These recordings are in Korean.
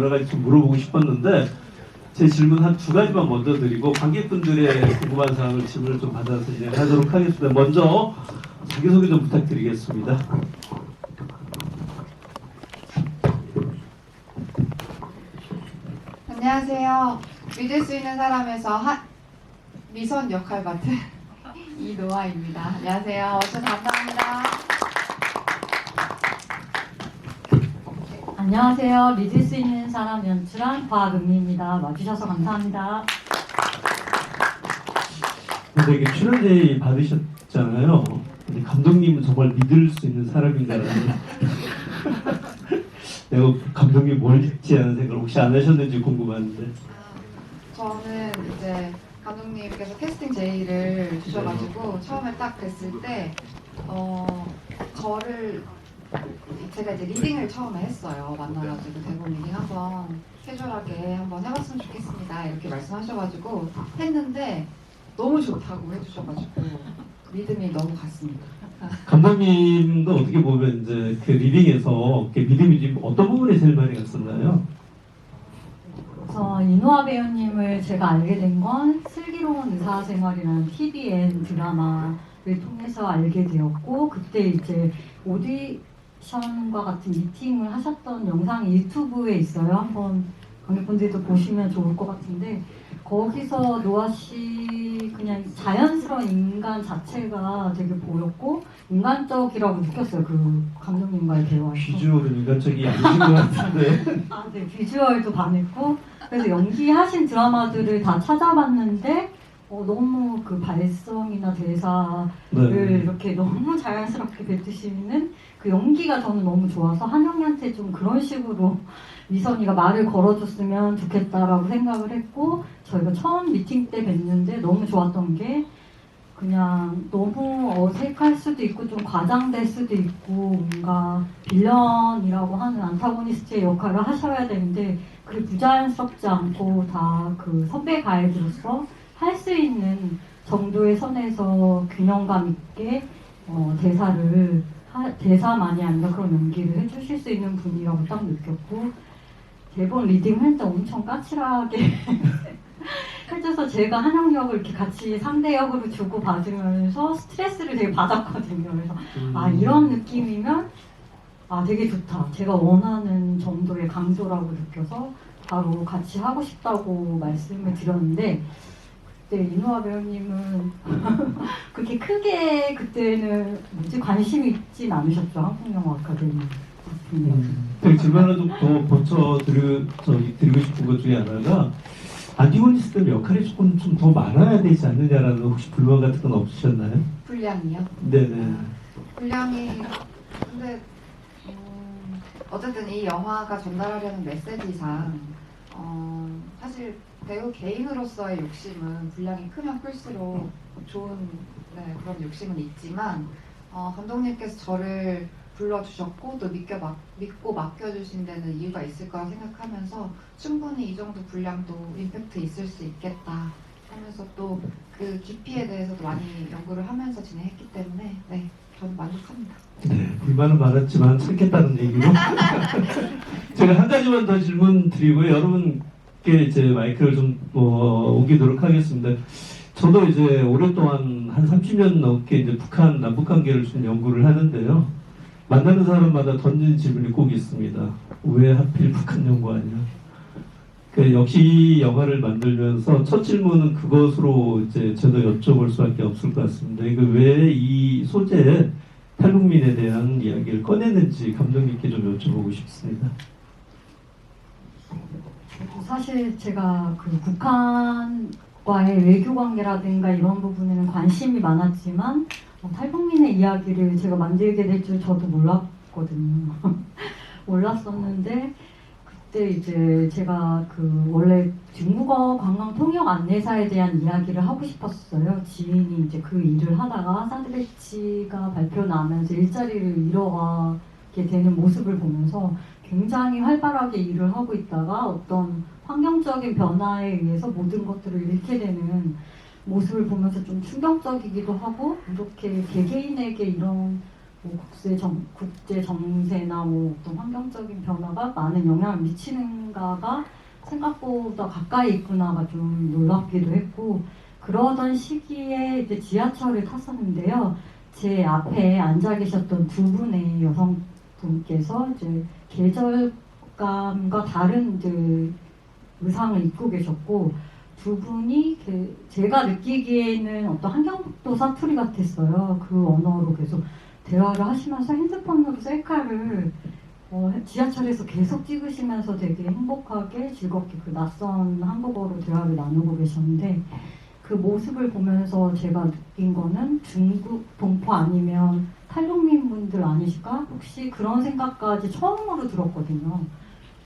여러 가지 좀 물어보고 싶었는데 제 질문 한 두 가지만 먼저 드리고 관객분들의 궁금한 사항을 질문을 좀 받아서 진행하도록 하겠습니다. 먼저 자기소개 좀 부탁드리겠습니다. 안녕하세요. 믿을 수 있는 사람에서 미선 역할 맡은 이노아입니다. 안녕하세요. 와주셔서 감사합니다. 안녕하세요. 믿을 수 있는 사람 연출한 곽은미입니다. 와주셔서 감사합니다. 근데 이게 출연 제의 받으셨잖아요. 근데 감독님은 정말 믿을 수 있는 사람인가라는 내가 감독님이 뭘 읽지 하는 생각을 혹시 안 하셨는지 궁금한데. 저는 이제 감독님께서 캐스팅 제의를 주셔가지고 처음에 딱 뵀을 때 저를 제가 이제 리딩을 처음에 했어요. 만나가지고 대본 리딩 한번 캐주얼하게 한번 해봤으면 좋겠습니다. 이렇게 말씀하셔가지고 했는데 너무 좋다고 해주셔가지고 믿음이 너무 갔습니다. 감독님도 어떻게 보면 이제 그 리딩에서 믿음이 좀 어떤 부분에 제일 많이 갔었나요? 저 이노아 배우님을 제가 알게 된 건 슬기로운 의사생활이라는 TVN 드라마를 통해서 알게 되었고, 그때 이제 오디션과 같은 미팅을 하셨던 영상이 유튜브에 있어요. 한번 관객분들도 보시면 좋을 것 같은데, 거기서 노아 씨 그냥 자연스러운 인간 자체가 되게 보였고 인간적이라고 느꼈어요. 그 감독님과의 대화에서. 비주얼은 인간적이 아니신 것 같은데. 아, 네. 비주얼도 반했고 그래서 연기하신 드라마들을 다 찾아봤는데 너무 그 발성이나 대사를 네. 이렇게 너무 자연스럽게 뱉으시는 그 연기가 저는 너무 좋아서 한영이한테 좀 그런 식으로 미선이가 말을 걸어줬으면 좋겠다라고 생각을 했고, 저희가 처음 미팅 때 뵀는데 너무 좋았던 게 그냥 너무 어색할 수도 있고 좀 과장될 수도 있고 뭔가 빌런이라고 하는 안타고니스트의 역할을 하셔야 되는데 그게 부자연스럽지 않고 다 그 선배 가이드로서 할 수 있는 정도의 선에서 균형감 있게 대사만이 아니라 그런 연기를 해주실 수 있는 분이라고 딱 느꼈고, 대본 리딩 할 때 엄청 까칠하게 해줘서 제가 한영 역을 이렇게 같이 상대 역으로 주고 받으면서 스트레스를 되게 받았거든요. 그래서 이런 느낌이면 되게 좋다. 제가 원하는 정도의 강조라고 느껴서 바로 같이 하고 싶다고 말씀을 드렸는데, 그때 이노아 배우님은 그렇게 크게 그때는 관심이 있진 않으셨죠. 한국영화 아카데미 같은데. 질문 하나 더 드리고 싶은 것 중에 하나가 안티고니스트 역할이 조금 좀 더 많아야 되지 않느냐라는 혹시 불만 같은 건 없으셨나요? 분량이요? 네네. 분량이 근데 어쨌든 이 영화가 전달하려는 메시지상 사실 배우 개인으로서의 욕심은 분량이 크면 클수록 좋은 그런 욕심은 있지만 감독님께서 저를 불러주셨고 또 믿고 맡겨주신 데는 이유가 있을 거라 생각하면서 충분히 이 정도 분량도 임팩트 있을 수 있겠다 하면서 또 그 깊이에 대해서도 많이 연구를 하면서 진행했기 때문에 저는 만족합니다. 네, 불만은 많았지만 참겠다는 얘기로 제가 한 가지만 더 질문 드리고요. 여러분께 이제 마이크를 좀 옮기도록 하겠습니다. 저도 이제 오랫동안 한 30년 넘게 이제 북한 남북 관계를 좀 연구를 하는데요. 만나는 사람마다 던지는 질문이 꼭 있습니다. 왜 하필 북한 연구하냐? 역시 이 영화를 만들면서 첫 질문은 그것으로 이제 저도 여쭤볼 수밖에 없을 것 같습니다. 왜 이 소재에 탈북민에 대한 이야기를 꺼냈는지 감독님께 좀 여쭤보고 싶습니다. 사실 제가 그 북한과의 외교 관계라든가 이런 부분에는 관심이 많았지만 탈북민의 이야기를 제가 만들게 될 줄 저도 몰랐거든요. 몰랐었는데 그때 이제 제가 원래 중국어 관광 통역 안내사에 대한 이야기를 하고 싶었어요. 지인이 이제 그 일을 하다가 사드 배치가 발표 나면서 일자리를 잃어가게 되는 모습을 보면서 굉장히 활발하게 일을 하고 있다가 어떤 환경적인 변화에 의해서 모든 것들을 잃게 되는 모습을 보면서 좀 충격적이기도 하고, 이렇게 개개인에게 이런 국제 정세나 어떤 환경적인 변화가 많은 영향을 미치는 어딘가가 생각보다 가까이 있구나가 좀 놀랍기도 했고, 그러던 시기에 이제 지하철을 탔었는데요. 제 앞에 앉아 계셨던 두 분의 여성분께서 이제 계절감과 다른 이제 의상을 입고 계셨고, 두 분이 제가 느끼기에는 어떤 한경북도 사투리 같았어요. 그 언어로 계속 대화를 하시면서 핸드폰으로 셀카를 지하철에서 계속 찍으시면서 되게 행복하게 즐겁게 그 낯선 한국어로 대화를 나누고 계셨는데, 그 모습을 보면서 제가 느낀 거는 중국 동포 아니면 탈북민 분들 아니실까? 혹시 그런 생각까지 처음으로 들었거든요.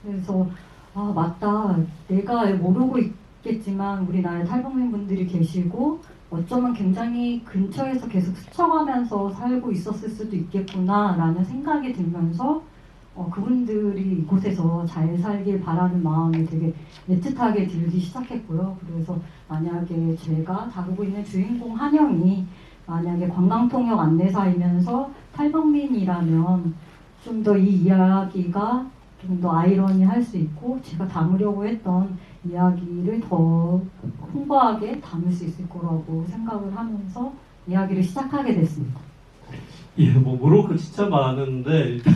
그래서 아 맞다, 내가 모르고 있겠지만 우리나라에 탈북민 분들이 계시고 어쩌면 굉장히 근처에서 계속 스쳐가면서 살고 있었을 수도 있겠구나 라는 생각이 들면서 그분들이 이곳에서 잘 살길 바라는 마음이 되게 애틋하게 들기 시작했고요. 그래서 만약에 제가 다루고 있는 주인공 한영이 만약에 관광통역 안내사이면서 탈북민이라면 좀 더 이 이야기가 좀 더 아이러니할 수 있고, 제가 담으려고 했던 이야기를 더 풍부하게 담을 수 있을 거라고 생각을 하면서 이야기를 시작하게 됐습니다. 예, 뭐 모로코 진짜 많은데 일단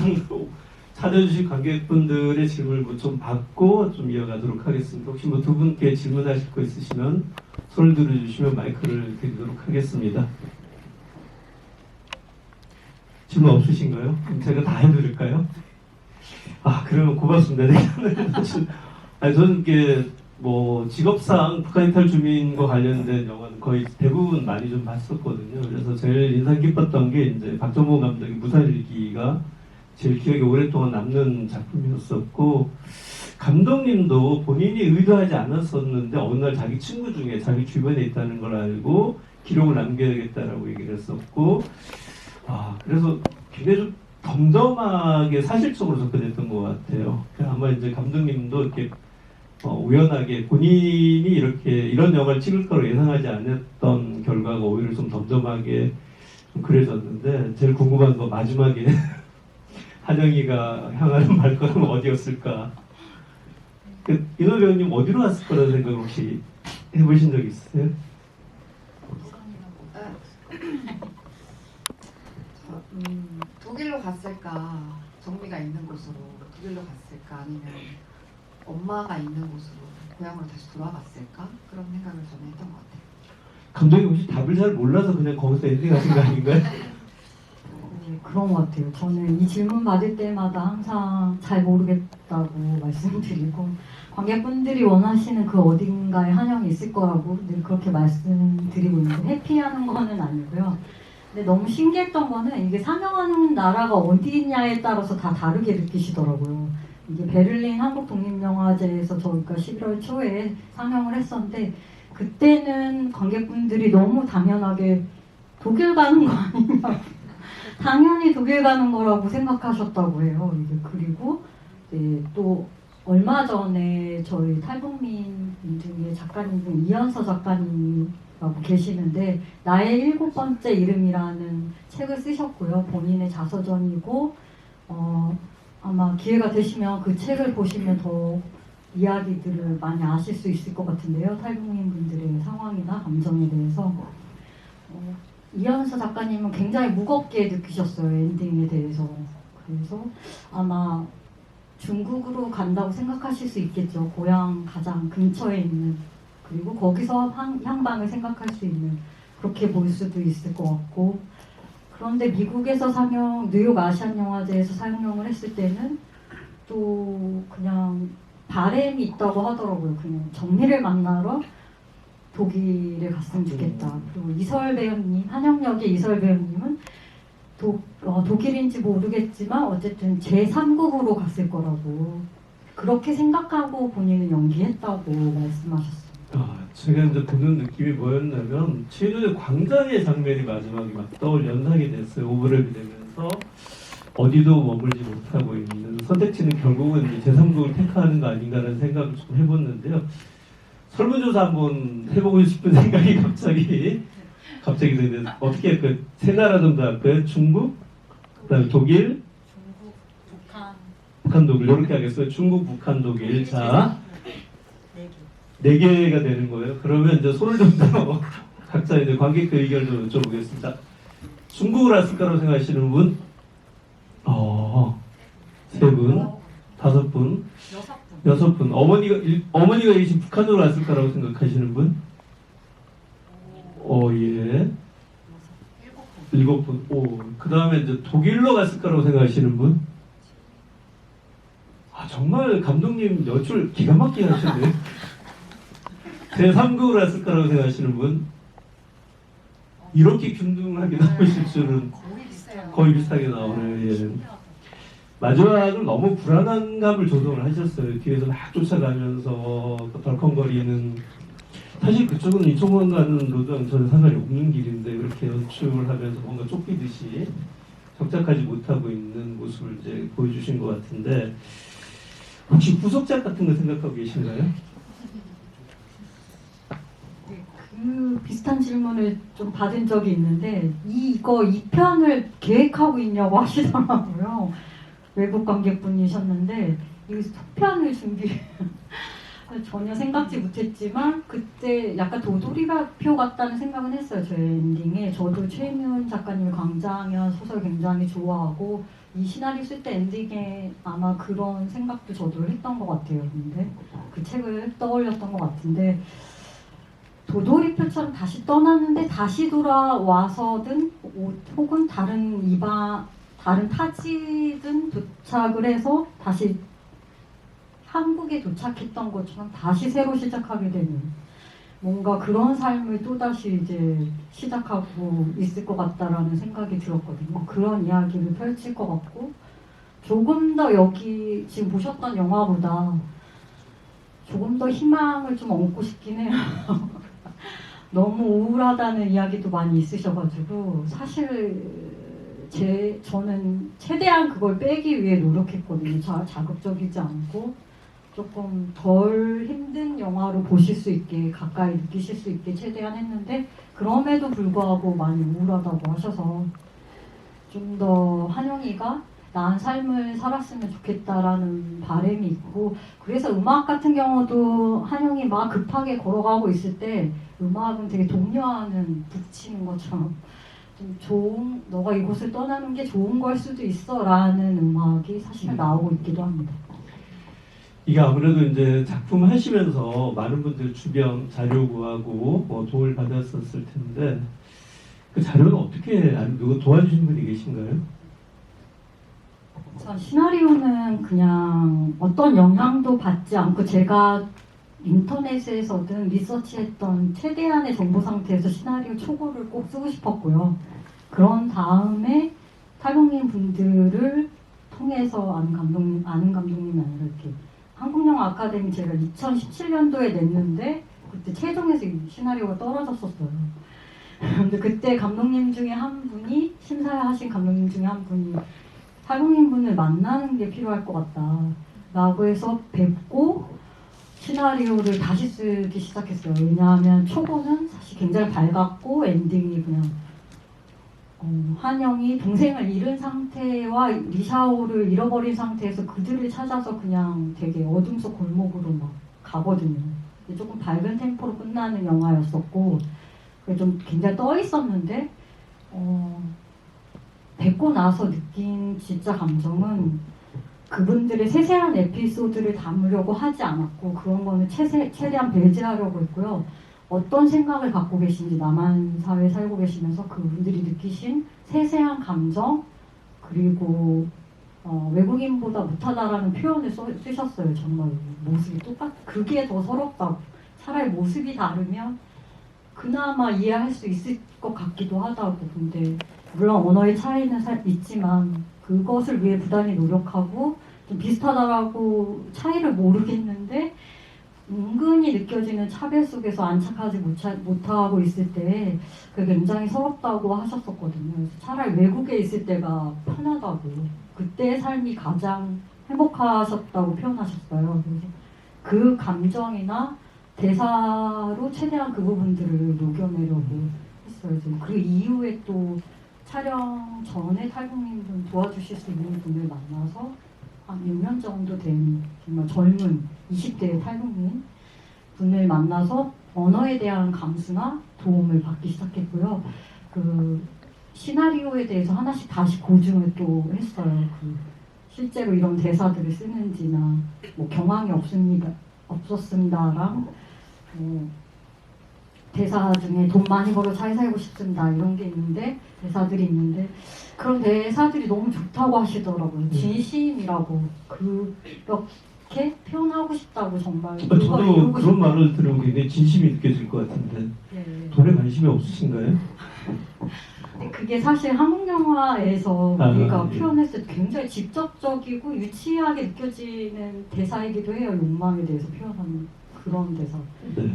찾아주신 관객분들의 질문을 좀 받고 좀 이어가도록 하겠습니다. 혹시 뭐 두 분께 질문하실 거 있으시면 손을 들어주시면 마이크를 드리도록 하겠습니다. 질문 없으신가요? 그럼 제가 다 해드릴까요? 아, 그러면 고맙습니다. 아니, 저는 이게 뭐 직업상 북한 이탈 주민과 관련된 영화는 거의 대부분 많이 좀 봤었거든요. 그래서 제일 인상 깊었던 게 이제 박정복 감독의 무사일기가 제일 기억에 오랫동안 남는 작품이었었고, 감독님도 본인이 의도하지 않았었는데 어느 날 자기 친구 중에 자기 주변에 있다는 걸 알고 기록을 남겨야겠다라고 얘기를 했었고, 그래서 굉장히 좀 덤덤하게 사실적으로 접근했던 것 같아요. 아마 이제 감독님도 이렇게 우연하게 본인이 이렇게 이런 영화를 찍을 거로 예상하지 않았던 결과가 오히려 좀 덤덤하게 좀 그려졌는데, 제일 궁금한 건 마지막에 한영이가 향하는 발걸음은 어디였을까? 인호 배우님 어디로 갔을 거라는 생각 혹시 해보신 적 있으세요? 독일로 갔을까, 정미가 있는 곳으로 독일로 갔을까, 아니면 엄마가 있는 곳으로 고향으로 다시 돌아갔을까, 그런 생각을 저는 했던 것 같아요. 감독님 혹시 답을 잘 몰라서 그냥 거기서 엔딩하신 거 아닌가요? 네, 그런 것 같아요. 저는 이 질문 받을 때마다 항상 잘 모르겠다고 말씀드리고, 관객분들이 원하시는 그 어딘가에 한영이 있을 거라고 늘 그렇게 말씀드리고 있는데, 회피하는 거는 아니고요. 근데 너무 신기했던 거는 이게 상영하는 나라가 어디냐에 따라서 다 다르게 느끼시더라고요. 이게 베를린 한국독립영화제에서 저희가 11월 초에 상영을 했었는데, 그때는 관객분들이 너무 당연하게 독일 가는 거 아니냐고, 당연히 독일 가는 거라고 생각하셨다고 해요. 이게 그리고 또 얼마 전에 저희 탈북민 중에 작가님 중 이현서 작가님이라고 계시는데, 나의 7번째 이름이라는 책을 쓰셨고요. 본인의 자서전이고, 아마 기회가 되시면 그 책을 보시면 더 이야기들을 많이 아실 수 있을 것 같은데요. 탈북민 분들의 상황이나 감정에 대해서. 이현서 작가님은 굉장히 무겁게 느끼셨어요, 엔딩에 대해서. 그래서 아마 중국으로 간다고 생각하실 수 있겠죠. 고향 가장 근처에 있는, 그리고 거기서 향방을 생각할 수 있는, 그렇게 볼 수도 있을 것 같고. 그런데 미국에서 뉴욕 아시안영화제에서 상영을 했을 때는 또 그냥 바램이 있다고 하더라고요. 그냥 정미를 만나러 독일에 갔으면 좋겠다. 그리고 이설 배우님, 한영 역의 이설 배우님은 독일인지 모르겠지만 어쨌든 제3국으로 갔을 거라고 그렇게 생각하고 본인은 연기했다고 말씀하셨어요. 제가 이제 보는 느낌이 뭐였냐면, 최근에 광장의 장면이 마지막에 막 연상이 됐어요. 오버랩이 되면서 어디도 머물지 못하고 있는, 선택지는 결국은 제3국을 택하는 거 아닌가라는 생각을 좀 해봤는데요. 설문조사 한번 해보고 싶은 생각이 갑자기 드는데, 어떻게 할까요? 세 나라 정도 할까요? 중국, 그다음에 독일, 중국, 북한, 북한, 독일 이렇게 하겠어요. 중국, 북한, 독일. 자, 4개가 되는 거예요. 그러면 이제 손을 좀 들어 각자 이제 관객들 의견을 좀 여쭤보겠습니다. 중국을 왔을까라고 생각하시는 분? 3분, 5분, 6분. 어머니가 계신 북한으로 왔을까라고 생각하시는 분? 예. 7분. 그 다음에 이제 독일로 갔을까라고 생각하시는 분? 정말 감독님 여출 기가 막히게 하시네. 제3국으로 왔을까라고 생각하시는 분? 이렇게 균등하게 나오실 줄은 거의 비슷하게 나오네요. 예. 마지막은 너무 불안한 감을 조성을 하셨어요. 뒤에서 막 쫓아가면서 덜컹거리는. 사실 그쪽은 이쪽만 가는 로드랑 저는 상관이 없는 길인데 이렇게 연출을 하면서 뭔가 쫓기듯이 정착하지 못하고 있는 모습을 이제 보여주신 것 같은데, 혹시 후속작 같은 거 생각하고 계신가요? 그 비슷한 질문을 좀 받은 적이 있는데 이거 2편을 계획하고 있냐고 하시더라고요. 외국 관객분이셨는데 이 속편을 준비 전혀 생각지 못했지만 그때 약간 도돌이표 같다는 생각은 했어요. 제 엔딩에. 저도 최미훈 작가님의 광장현 소설 굉장히 좋아하고 이 시나리오 쓸 때 엔딩에 아마 그런 생각도 저도 했던 것 같아요. 근데 그 책을 떠올렸던 것 같은데 도돌이표처럼 다시 떠났는데 다시 돌아와서든 혹은 다른 타지든 도착을 해서 다시 한국에 도착했던 것처럼 다시 새로 시작하게 되는 뭔가 그런 삶을 또다시 이제 시작하고 있을 것 같다라는 생각이 들었거든요. 그런 이야기를 펼칠 것 같고 조금 더 여기 지금 보셨던 영화보다 조금 더 희망을 좀 얻고 싶긴 해요. 너무 우울하다는 이야기도 많이 있으셔가지고 사실 저는 최대한 그걸 빼기 위해 노력했거든요. 자극적이지 않고 조금 덜 힘든 영화로 보실 수 있게 가까이 느끼실 수 있게 최대한 했는데 그럼에도 불구하고 많이 우울하다고 하셔서 좀 더 한영이가 나은 삶을 살았으면 좋겠다라는 바람이 있고 그래서 음악 같은 경우도 한영이 막 급하게 걸어가고 있을 때 음악은 되게 독려하는 북치는 것처럼 좀 너가 이곳을 떠나는 게 좋은 걸 수도 있어 라는 음악이 사실 나오고 있기도 합니다. 이게 아무래도 이제 작품 하시면서 많은 분들 주변 자료 구하고 도움을 받았었을 텐데 그 자료는 어떻게 누가 도와주신 분이 계신가요? 전 시나리오는 그냥 어떤 영향도 받지 않고 제가 인터넷에서든 리서치했던 최대한의 정보 상태에서 시나리오 초고를 꼭 쓰고 싶었고요. 그런 다음에 탈북민 분들을 통해서 아는 감독님이 아니라 이렇게 한국영화 아카데미 제가 2017년도에 냈는데 그때 최종에서 이 시나리오가 떨어졌었어요. 근데 그때 감독님 중에 한 분이 심사하신 감독님 중에 한 분이 탈북민 분을 만나는 게 필요할 것 같다 라고 해서 뵙고 시나리오를 다시 쓰기 시작했어요. 왜냐하면 초고는 사실 굉장히 밝았고 엔딩이 그냥 한영이 동생을 잃은 상태와 리샤오를 잃어버린 상태에서 그들을 찾아서 그냥 되게 어둠 속 골목으로 막 가거든요. 조금 밝은 템포로 끝나는 영화였었고 좀 굉장히 떠 있었는데 뵙고 나서 느낀 진짜 감정은 그분들의 세세한 에피소드를 담으려고 하지 않았고 그런 거는 최대한 배제하려고 했고요. 어떤 생각을 갖고 계신지 남한 사회에 살고 계시면서 그분들이 느끼신 세세한 감정 그리고 외국인보다 못하다라는 표현을 쓰셨어요. 정말 모습이 그게 더 서럽다고. 차라리 모습이 다르면 그나마 이해할 수 있을 것 같기도 하다고. 근데 물론 언어의 차이는 있지만 그것을 위해 부단히 노력하고 좀 비슷하다라고 차이를 모르겠는데 은근히 느껴지는 차별 속에서 안착하지 못하고 있을 때 그게 굉장히 서럽다고 하셨었거든요. 그래서 차라리 외국에 있을 때가 편하다고 그때의 삶이 가장 행복하셨다고 표현하셨어요. 그래서 그 감정이나 대사로 최대한 그 부분들을 녹여내려고 했어요. 그 이후에 또 촬영 전에 탈북민분 도와주실 수 있는 분을 만나서 한 6년 정도 된 정말 젊은 20대 탈북민 분을 만나서 언어에 대한 감수나 도움을 받기 시작했고요. 그 시나리오에 대해서 하나씩 다시 고증을 또 했어요. 그 실제로 이런 대사들을 쓰는지나 뭐 경황이 없었습니다랑 뭐 대사 중에 돈 많이 벌어 잘 살고 싶습니다 이런 게 있는데 대사들이 있는데 그런 대사들이 너무 좋다고 하시더라고요. 진심이라고 그렇게 표현하고 싶다고 정말 그걸 저도 이루고 그런 싶다. 말을 들으면 굉장히 진심이 느껴질 것 같은데 네. 돈에 관심이 없으신가요? 근데 그게 사실 한국 영화에서 아, 우리가 예. 표현했을 때 굉장히 직접적이고 유치하게 느껴지는 대사이기도 해요. 욕망에 대해서 표현하는 그런 대사. 네.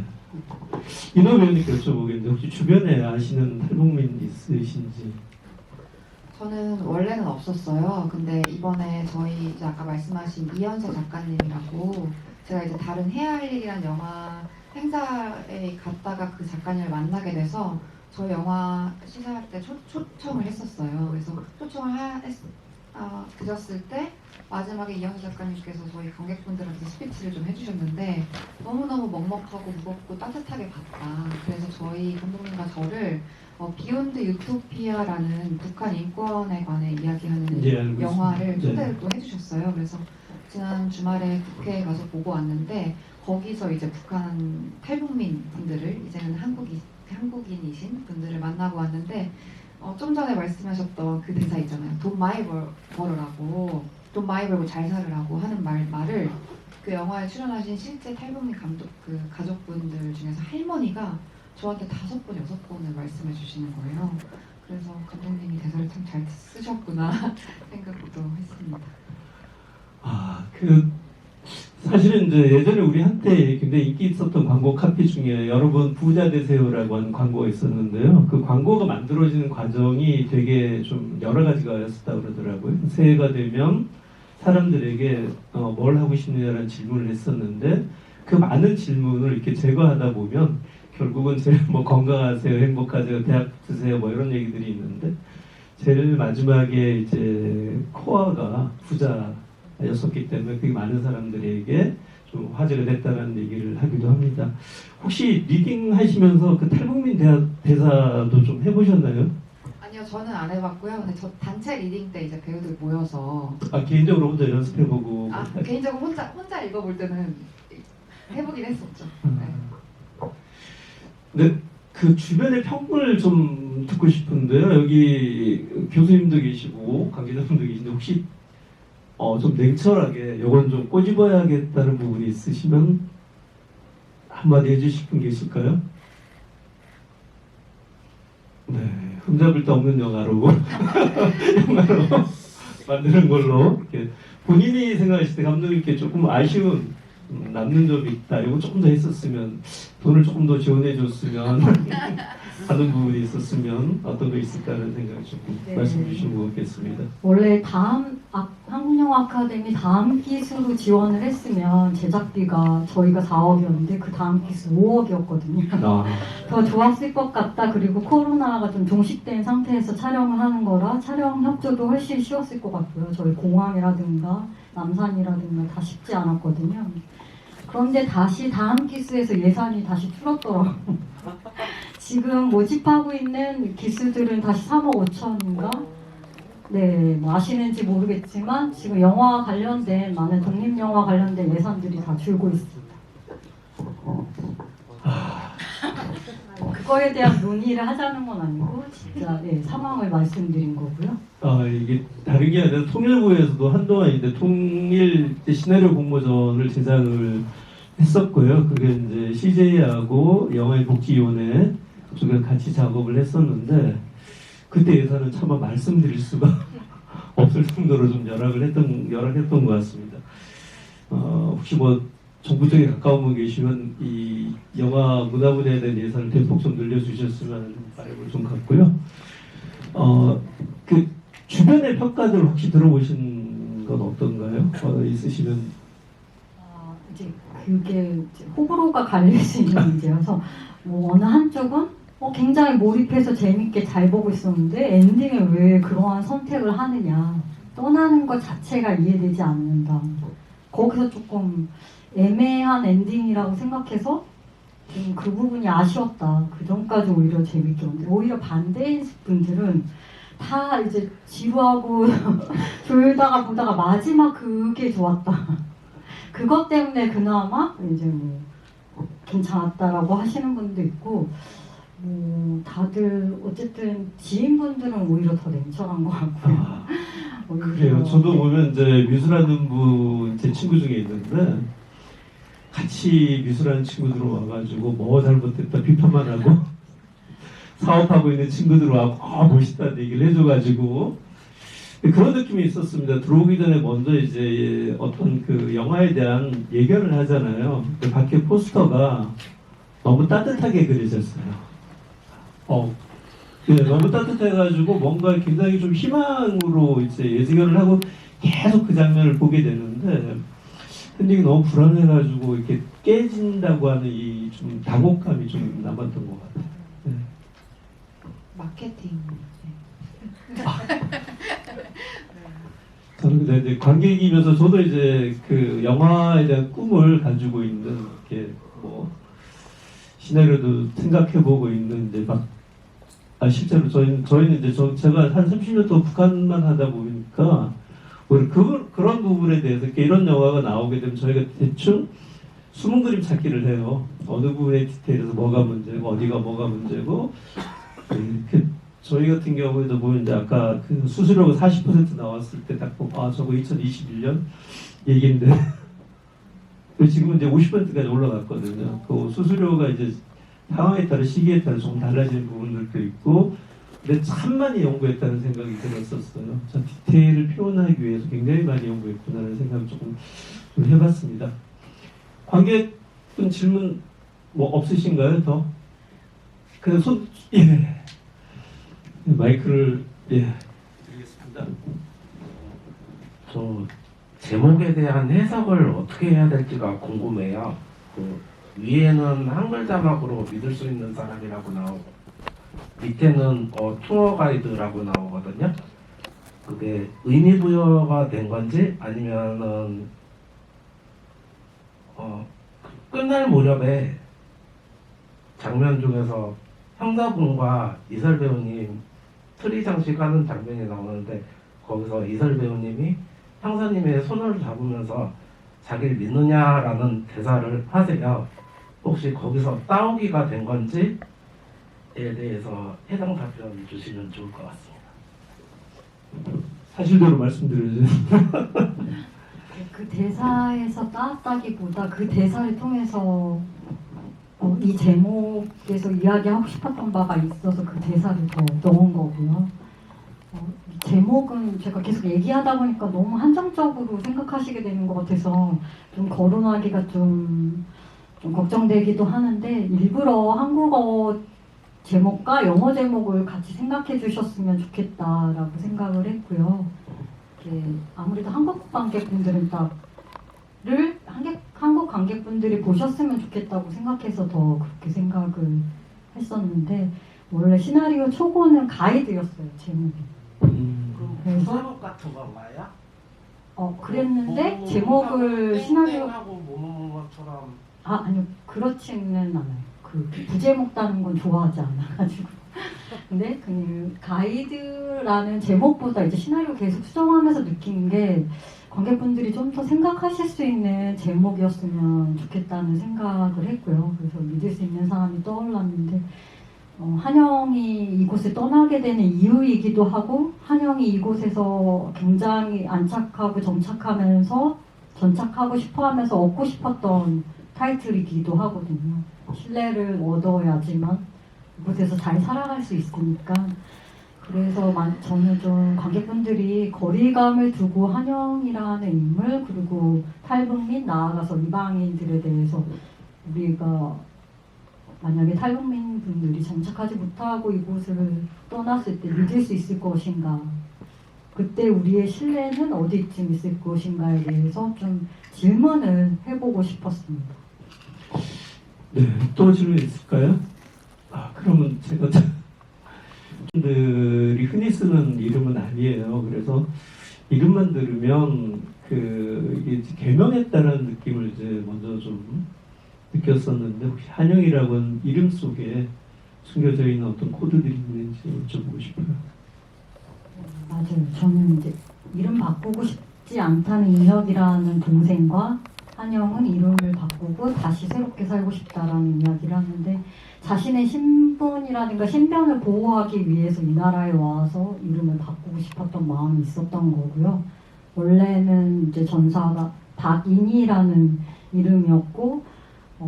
인호 배우님께 여쭤보겠는데 혹시 주변에 아시는 탈북민 있으신지? 저는 원래는 없었어요. 근데 이번에 저희 이제 아까 말씀하신 이현세 작가님이라고 제가 이제 다른 해야 할 일이란 영화 행사에 갔다가 그 작가님을 만나게 돼서 저희 영화 시사할 때 초청을 했었어요. 그래서 초청을 드렸을 때 마지막에 이현수 작가님께서 저희 관객분들한테 스피치를 좀 해주셨는데 너무너무 먹먹하고 무겁고 따뜻하게 봤다. 그래서 저희 감독님과 저를 비욘드 유토피아라는 북한 인권에 관해 이야기하는 예, 알고 영화를 있습니다. 초대를 또 해주셨어요. 그래서 지난 주말에 국회에 가서 보고 왔는데 거기서 이제 북한 탈북민 분들을 이제는 한국인이신 분들을 만나고 왔는데 좀 전에 말씀하셨던 그 대사 있잖아요. 돈 많이 벌으라고 돈 많이 벌고 잘 살으라고 하는 말을 그 영화에 출연하신 실제 탈북민 그 가족분들 중에서 할머니가 저한테 5번, 6번을 말씀해 주시는 거예요. 그래서 감독님이 대사를 참 잘 쓰셨구나 생각도 했습니다. 사실은 이제 예전에 우리 한때 굉장히 인기 있었던 광고 카피 중에 여러분 부자 되세요라고 하는 광고가 있었는데요. 그 광고가 만들어지는 과정이 되게 좀 여러 가지가 였었다고 그러더라고요. 새해가 되면 사람들에게 뭘 하고 싶느냐라는 질문을 했었는데 그 많은 질문을 이렇게 제거하다 보면 결국은 제일 뭐 건강하세요, 행복하세요, 대학 붙으세요 뭐 이런 얘기들이 있는데 제일 마지막에 이제 코어가 부자였었기 때문에 그게 많은 사람들에게 좀 화제가 됐다는 얘기를 하기도 합니다. 혹시 리딩 하시면서 그 탈북민 대사도 좀 해보셨나요? 아니요, 저는 안 해봤고요. 근데 저 단체 리딩 때 이제 배우들 모여서 개인적으로 혼자 연습해보고 개인적으로 혼자 읽어볼 때는 해보긴 했었죠. 네. 네, 그 주변의 평을 좀 듣고 싶은데요. 여기 교수님도 계시고 관계자분도 계신데 혹시 좀 냉철하게 이건 좀 꼬집어야겠다는 부분이 있으시면 한마디 해주실 분 계실까요? 네, 흠잡을 데 없는 영화로 만드는 걸로 이렇게 본인이 생각하실 때 감독님께 조금 아쉬운 남는 점이 있다. 이거 조금 더 했었으면 돈을 조금 더 지원해 줬으면 하는 부분이 있었으면 어떤 거 있을까라는 생각이 조금 네. 말씀 주신 것 같겠습니다. 원래 한국영화 아카데미 다음 기수로 지원을 했으면 제작비가 저희가 4억이었는데 그 다음 기수 5억이었거든요. 더 좋았을 것 같다. 그리고 코로나가 좀 종식된 상태에서 촬영을 하는 거라 촬영 협조도 훨씬 쉬웠을 것 같고요. 저희 공항이라든가 남산이라든가 다 쉽지 않았거든요. 그런데 다시 다음 기수에서 예산이 다시 줄었더라고요. 지금 모집하고 있는 기수들은 다시 3억 5천인가? 네, 뭐 아시는지 모르겠지만 지금 영화 관련된 많은 독립영화 관련된 예산들이 다 줄고 있습니다. 그거에 대한 논의를 하자는 건 아니고 진짜 상황을 말씀드린 거고요. 이게 다른 게 아니라 통일부에서도 한동안 이제 통일 시나리오 공모전을 제작을 했었고요. 그게 이제 CJ하고 영화의 복지위원회 그쪽에 같이 작업을 했었는데 그때 예산은 차마 말씀드릴 수가 없을 정도로 좀 열악했던 것 같습니다. 혹시 뭐 정부 쪽에 가까운 분 계시면 이 영화 문화분야에 대한 예산을 대폭 좀 늘려주셨으면 하는 바람을 좀 갖고요. 그 주변의 평가들 혹시 들어보신 건 어떤가요? 있으시면 이제 그게 이제 호불호가 갈릴 수 있는 문제여서 뭐 어느 한쪽은 굉장히 몰입해서 재밌게 잘 보고 있었는데 엔딩에 왜 그러한 선택을 하느냐 떠나는 것 자체가 이해되지 않는다. 거기서 조금 애매한 엔딩이라고 생각해서 좀 그 부분이 아쉬웠다. 그 전까지 오히려 재밌게 봤는데 오히려 반대인 분들은 다 이제 지루하고 졸다가 보다가 마지막 그게 좋았다. 그것 때문에 그나마 이제 뭐 괜찮았다라고 하시는 분도 있고 다들 어쨌든 지인분들은 오히려 더 냉철한 것 같고요. 오히려 그래요. 저도 보면 이제 미술하는 분 제 친구 중에 있는데 같이 미술하는 친구들 와가지고 뭐 잘못했다 비판만 하고 사업하고 있는 친구들 와고 멋있다는 얘기를 해줘가지고 그런 느낌이 있었습니다. 들어오기 전에 먼저 이제 어떤 그 영화에 대한 예견을 하잖아요. 그 밖에 포스터가 너무 따뜻하게 그려졌어요. 너무 따뜻해가지고 뭔가 굉장히 좀 희망으로 이제 예지견을 하고 계속 그 장면을 보게 되는데 근데 너무 불안해가지고 이렇게 깨진다고 하는 이 좀 당혹감이 좀 남았던 것 같아요. 네. 마케팅. 저는 근데 이제 관객이면서 저도 이제 그 영화에 대한 꿈을 가지고 있는 이렇게 뭐 시나리오도 생각해보고 있는 이제 막 실제로 저희는 이제 제가 한 30년 동안 북한만 하다 보니까 오히려 그런 부분에 대해서 이런 영화가 나오게 되면 저희가 대충 숨은 그림 찾기를 해요. 어느 부분의 디테일에서 뭐가 문제고 어디가 뭐가 문제고 이렇게 저희 같은 경우에도 보면 이제 아까 그 수수료가 40% 나왔을 때 딱 보고 저거 2021년 얘기인데 지금은 이제 50%까지 올라갔거든요. 그 수수료가 이제 상황에 따라 시기에 따라 조금 달라지는 부분들도 있고 근데 참 많이 연구했다는 생각이 들었었어요. 저 디테일을 표현하기 위해서 굉장히 많이 연구했구나라는 생각을 조금 해봤습니다. 관객분 질문 뭐 없으신가요? 더? 그냥 예. 마이크를 드리겠습니다. 저 제목에 대한 해석을 어떻게 해야 될지가 궁금해요. 그 위에는 한글 자막으로 믿을 수 있는 사람이라고 나오고 밑에는 투어 가이드라고 나오거든요. 그게 의미 부여가 된 건지 아니면은 끝날 무렵에 장면 중에서 형사분과 이설 배우님 트리 장식하는 장면이 나오는데 거기서 이설 배우님이 형사님의 손을 잡으면서 자기를 믿느냐라는 대사를 하세요. 혹시 거기서 따오기가 된 건지에 대해서 해당 답변 주시면 좋을 것 같습니다. 사실대로 말씀드려야죠. 그 대사에서 따왔다기보다 그 대사를 통해서 이 제목에서 이야기하고 싶었던 바가 있어서 그 대사를 더 넣은 거고요. 제목은 제가 계속 얘기하다 보니까 너무 한정적으로 생각하시게 되는 것 같아서 좀 거론하기가 좀 걱정되기도 하는데 일부러 한국어 제목과 영어 제목을 같이 생각해 주셨으면 좋겠다라고 생각을 했고요. 아무래도 한국 관객분들은 한국 관객분들이 보셨으면 좋겠다고 생각해서 더 그렇게 생각을 했었는데 원래 시나리오 초고는 가이드였어요, 제목이. 그래서 제목 같은 건가요? 그랬는데 제목을 시나리오 하고 뭐뭐뭐처럼 아니요, 그렇지는 않아요. 그 부제목 따는 건 좋아하지 않아가지고. 근데 그 가이드라는 제목보다 이제 시나리오 계속 수정하면서 느낀 게 관객분들이 좀 더 생각하실 수 있는 제목이었으면 좋겠다는 생각을 했고요. 그래서 믿을 수 있는 사람이 떠올랐는데 한영이 이곳을 떠나게 되는 이유이기도 하고 한영이 이곳에서 굉장히 안착하고 정착하면서 전착하고 싶어하면서 얻고 싶었던 타이틀이기도 하거든요. 신뢰를 얻어야지만 이곳에서 잘 살아갈 수 있으니까 그래서 저는 좀 관객분들이 거리감을 두고 한영이라는 인물 그리고 탈북민 나아가서 이방인들에 대해서 우리가 만약에 탈북민 분들이 정착하지 못하고 이곳을 떠났을 때 믿을 수 있을 것인가 그때 우리의 신뢰는 어디쯤 있을 것인가에 대해서 좀 질문을 해보고 싶었습니다. 네, 또 질문 있을까요? 그러면 제가 분들이 흔히 쓰는 이름은 아니에요. 그래서 이름만 들으면 이게 개명했다는 느낌을 이제 먼저 좀 느꼈었는데 혹시 한영이라고는 이름 속에 숨겨져 있는 어떤 코드들이 있는지 여쭤보고 싶어요. 맞아요. 저는 이제 이름 바꾸고 싶지 않다는 인혁이라는 동생과 한영은 이름을 바꾸고 다시 새롭게 살고 싶다라는 이야기를 하는데 자신의 신분이라든가 신변을 보호하기 위해서 이 나라에 와서 이름을 바꾸고 싶었던 마음이 있었던 거고요. 원래는 이제 전사가 박인희라는 이름이었고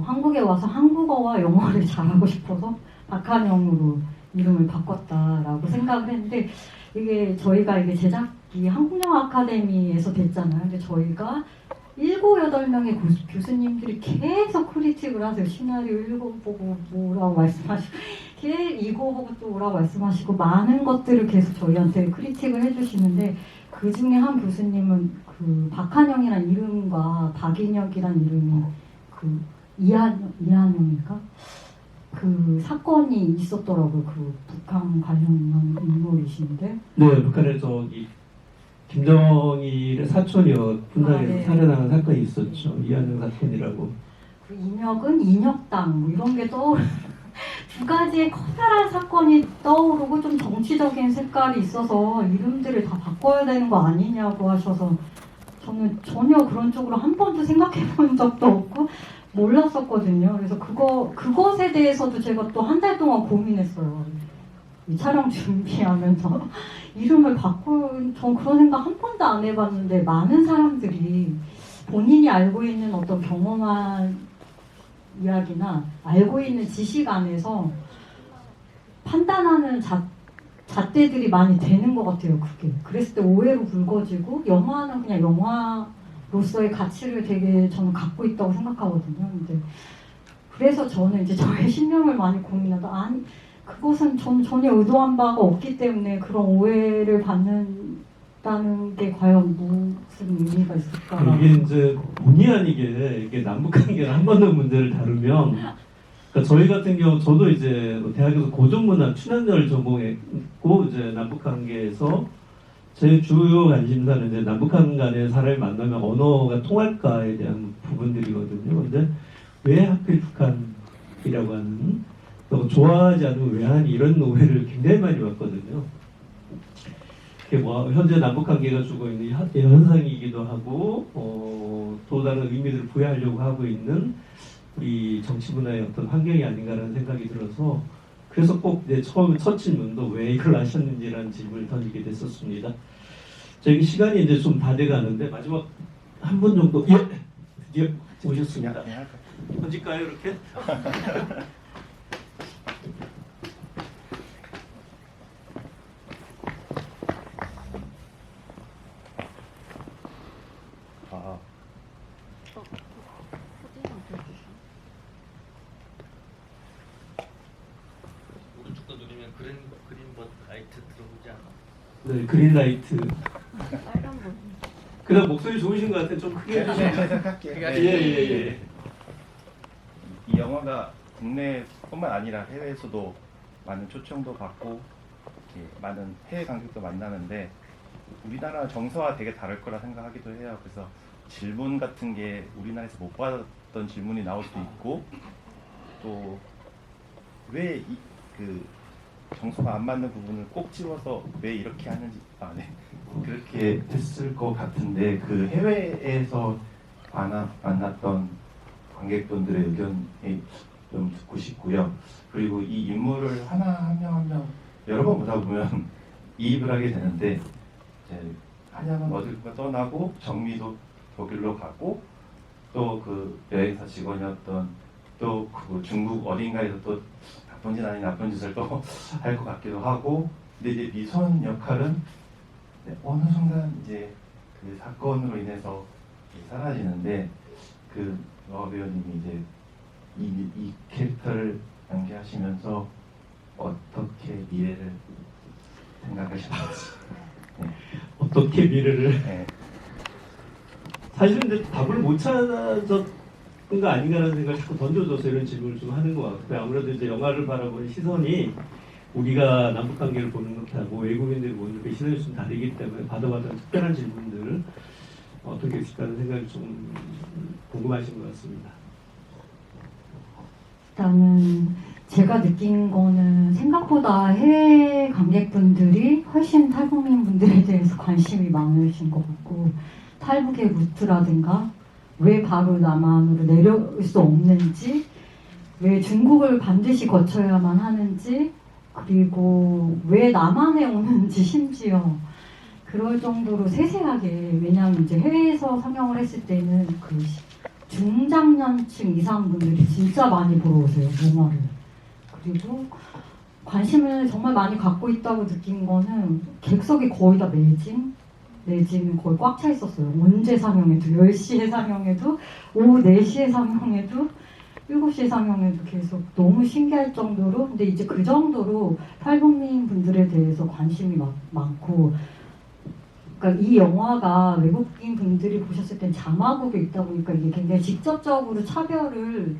한국에 와서 한국어와 영어를 잘하고 싶어서 박한영으로 이름을 바꿨다라고 생각을 했는데 이게 저희가 이게 제작이 한국영화 아카데미에서 됐잖아요. 근데 저희가 7, 8명의 교수님들이 계속 크리틱을 하세요. 시나리오 읽어보고 뭐라고 말씀하시고 이거 보고 또 뭐라고 말씀하시고 많은 것들을 계속 저희한테 크리틱을 해주시는데 그 중에 한 교수님은 그 박한영이란 이름과 박인혁이란 이름이 그 이한영인가? 그 사건이 있었더라고요. 그 북한 관련한 인물이신데. 네, 북한에서 김정일의 사촌이요 분당에서 네. 살해당한 사건이 있었죠. 이한영 사건이라고. 그 인혁은 인혁당 뭐 이런 게 두 가지의 커다란 사건이 떠오르고 좀 정치적인 색깔이 있어서 이름들을 다 바꿔야 되는 거 아니냐고 하셔서 저는 전혀 그런 쪽으로 한 번도 생각해 본 적도 없고 몰랐었거든요. 그래서 그것에 대해서도 제가 또 한 달 동안 고민했어요. 이 촬영 준비하면서 이름을 전 그런 생각 한 번도 안 해봤는데 많은 사람들이 본인이 알고 있는 어떤 경험한 이야기나 알고 있는 지식 안에서 판단하는 잣대들이 많이 되는 것 같아요. 그게 그랬을 때 오해로 불거지고 영화는 그냥 영화로서의 가치를 되게 저는 갖고 있다고 생각하거든요. 근데 그래서 저는 이제 저의 신념을 많이 고민하다 아니 그것은 전혀 의도한 바가 없기 때문에 그런 오해를 받는다는 게 과연 무슨 의미가 있을까? 이게 이제 본의 아니게 이게 남북관계를 한 번 더 문제를 다루면 그러니까 저희 같은 경우 저도 이제 대학에서 고전문학 춘향전을 전공했고 이제 남북관계에서 제 주요 관심사는 이제 남북한 간의 사람을 만나면 언어가 통할까에 대한 부분들이거든요. 근데 왜 하필 북한이라고 하는 또 좋아하지 않으면 왜 하니 이런 오해를 굉장히 많이 받거든요. 그게 뭐 현재 남북관계가 주고 있는 현상이기도 하고 또 다른 의미들을 부여하려고 하고 있는 우리 정치 문화의 어떤 환경이 아닌가라는 생각이 들어서 그래서 꼭 이제 처음 첫 질문도 왜 이걸 하셨는지라는 질문을 던지게 됐었습니다. 저희 시간이 이제 좀 다 돼가는데 마지막 한 분 정도 드디어 오셨습니다. 던질까요 이렇게? 오른쪽도 누르면 그린벗 라이트 들어오지 않아? 네, 그린라이트. 빨간불. 그다음 목소리 좋으신 것 같아. 좀 크게 해주세요. 생각할게요. 예. 이 영화가 국내뿐만 아니라 해외에서도 많은 초청도 받고 이렇게 많은 해외 관객도 만나는데 우리나라 정서와 되게 다를 거라 생각하기도 해요. 그래서 질문 같은 게 우리나라에서 못 받았던 질문이 나올 수도 있고 또 왜 그 정서가 안 맞는 부분을 꼭 집어서 왜 이렇게 하는지 그렇게 됐을 것 같은데 그 해외에서 만났던 관객분들의 의견이 좀 듣고 싶고요. 그리고 이 인물을 한 명 여러 번 보다 보면 이입을 하게 되는데 한양은 어딜까 떠나고 정미도 독일로 가고 또 그 여행사 직원이었던 또 그 중국 어딘가에서 또 나쁜 짓 아닌 나쁜 짓을 또 할 것 같기도 하고 근데 이제 미선 역할은 어느 순간 이제 그 사건으로 인해서 사라지는데 그 영화 배우님이 이제 이 캐릭터를 연기하시면서 어떻게 미래를 생각하셨는지 어떻게 미래를 네. 사실은 이제 답을 못 찾았던 거 아닌가라는 생각을 자꾸 던져줘서 이런 질문을 좀 하는 것 같고요. 아무래도 이제 영화를 바라보는 시선이 우리가 남북 관계를 보는 것하고 외국인들이 보는 그 시선이 좀 다르기 때문에 받아봤던 특별한 질문들 어떻게 했을까라는 생각이 좀 궁금하신 것 같습니다. 일단은 제가 느낀 거는 생각보다 해외 관객분들이 훨씬 탈북민 분들에 대해서 관심이 많으신 것 같고, 탈북의 루트라든가 왜 바로 남한으로 내려올 수 없는지, 왜 중국을 반드시 거쳐야만 하는지, 그리고 왜 남한에 오는지, 심지어 그럴 정도로 세세하게, 왜냐하면 이제 해외에서 상영을 했을 때는 그 중장년층 이상 분들이 진짜 많이 보러 오세요, 영화를. 그리고 관심을 정말 많이 갖고 있다고 느낀 거는 객석이 거의 다 매진 거의 꽉 차 있었어요. 언제 상영해도, 10시에 상영해도, 오후 4시에 상영해도, 7시에 상영해도 계속 너무 신기할 정도로, 근데 이제 그 정도로 탈북민 분들에 대해서 관심이 많고, 그러니까 이 영화가 외국인 분들이 보셨을 땐 자막으로 있다 보니까 이게 굉장히 직접적으로 차별을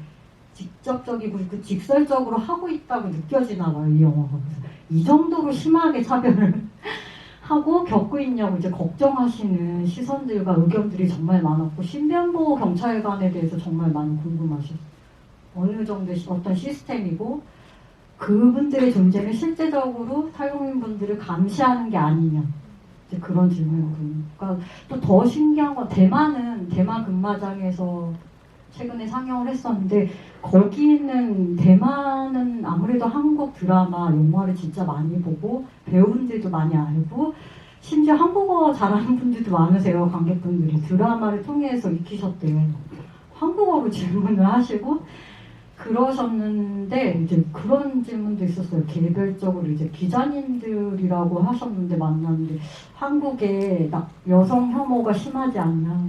직접적이고 그 직설적으로 하고 있다고 느껴지나 봐요, 이 영화가. 그래서 이 정도로 심하게 차별을 하고 겪고 있냐고 이제 걱정하시는 시선들과 의견들이 정말 많았고, 신변보호 경찰관에 대해서 정말 많이 궁금하셨어요. 어느 정도의 어떤 시스템이고 그분들의 존재는 실제적으로 탈북민 분들을 감시하는 게 아니냐, 이제 그런 질문을. 그러니까 또 더 신기한 건 대만 금마장에서 최근에 상영을 했었는데, 거기는 대만은 아무래도 한국 드라마, 영화를 진짜 많이 보고 배우분들도 많이 알고 심지어 한국어 잘하는 분들도 많으세요. 관객분들이 드라마를 통해서 익히셨대요. 한국어로 질문을 하시고 그러셨는데, 이제 그런 질문도 있었어요. 개별적으로 이제 기자님들이라고 하셨는데 만났는데, 한국에 여성 혐오가 심하지 않냐,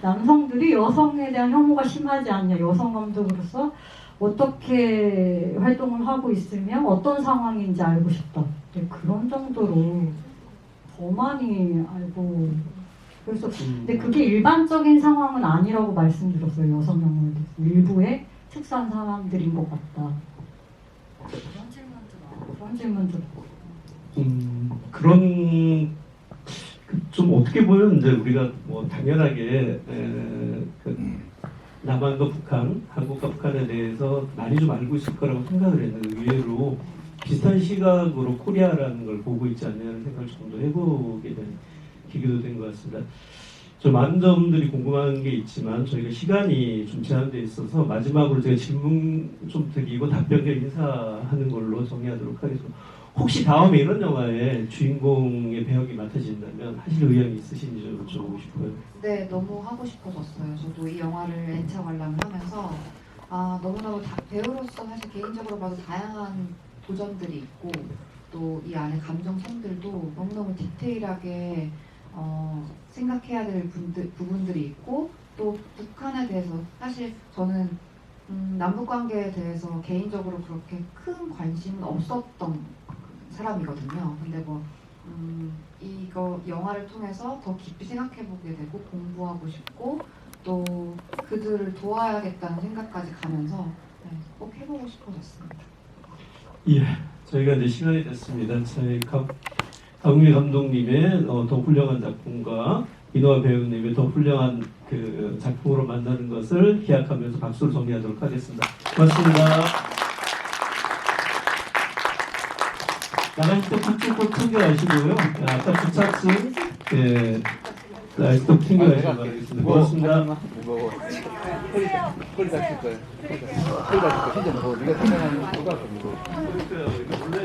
남성들이 여성에 대한 혐오가 심하지 않냐, 여성 감독으로서 어떻게 활동을 하고 있으면 어떤 상황인지 알고 싶다, 그런 정도로 더 많이 알고. 그래서 근데 그게 일반적인 상황은 아니라고 말씀드렸어요. 여성 혐오에 대해서 일부의 특수한 사람들인 것 같다. 그런 질문도 그런 좀 어떻게 보면 이제 우리가 뭐 당연하게 남한과 북한, 한국과 북한에 대해서 많이 좀 알고 있을 거라고 생각을 했는데, 의외로 비슷한 시각으로 코리아라는 걸 보고 있지 않냐는 생각을 좀 더 해보게 된 계기도 된 것 같습니다. 좀 많은 점들이 궁금한 게 있지만 저희가 시간이 좀 제한되어 있어서 마지막으로 제가 질문 좀 드리고 답변과 인사하는 걸로 정리하도록 하겠습니다. 혹시 다음에 이런 영화에 주인공의 배역이 맡아진다면 하실 의향이 있으신지 좀 여쭤보고 싶어요. 네, 너무 하고 싶어졌어요. 저도 이 영화를 N차 관람을 하면서 너무너무 배우로서 사실 개인적으로 봐도 다양한 도전들이 있고, 또 이 안에 감정선들도 너무너무 디테일하게 생각해야 될 부분들이 있고, 또 북한에 대해서 사실 저는 남북관계에 대해서 개인적으로 그렇게 큰 관심은 없었던 사람이거든요. 근데 이거 영화를 통해서 더 깊이 생각해보게 되고 공부하고 싶고, 또 그들을 도와야겠다는 생각까지 가면서 꼭 해보고 싶어졌습니다. 예, 저희가 이제 시간이 됐습니다. 저희 강우미 감독님의 더 훌륭한 작품과 이노아 배우님의 더 훌륭한 그 작품으로 만나는 것을 기약하면서 박수로 정리하도록 하겠습니다. 고맙습니다. 나가실 때 꼭 꼭 챙겨가시고요. 아까 주차증, 꼭 챙겨가시기 바라겠습니다. 고맙습니다. 허리 다칠 거예요. 허리 다칠 거 진짜 무서워. 네가 생각하는 것보다 더 무서워. 원래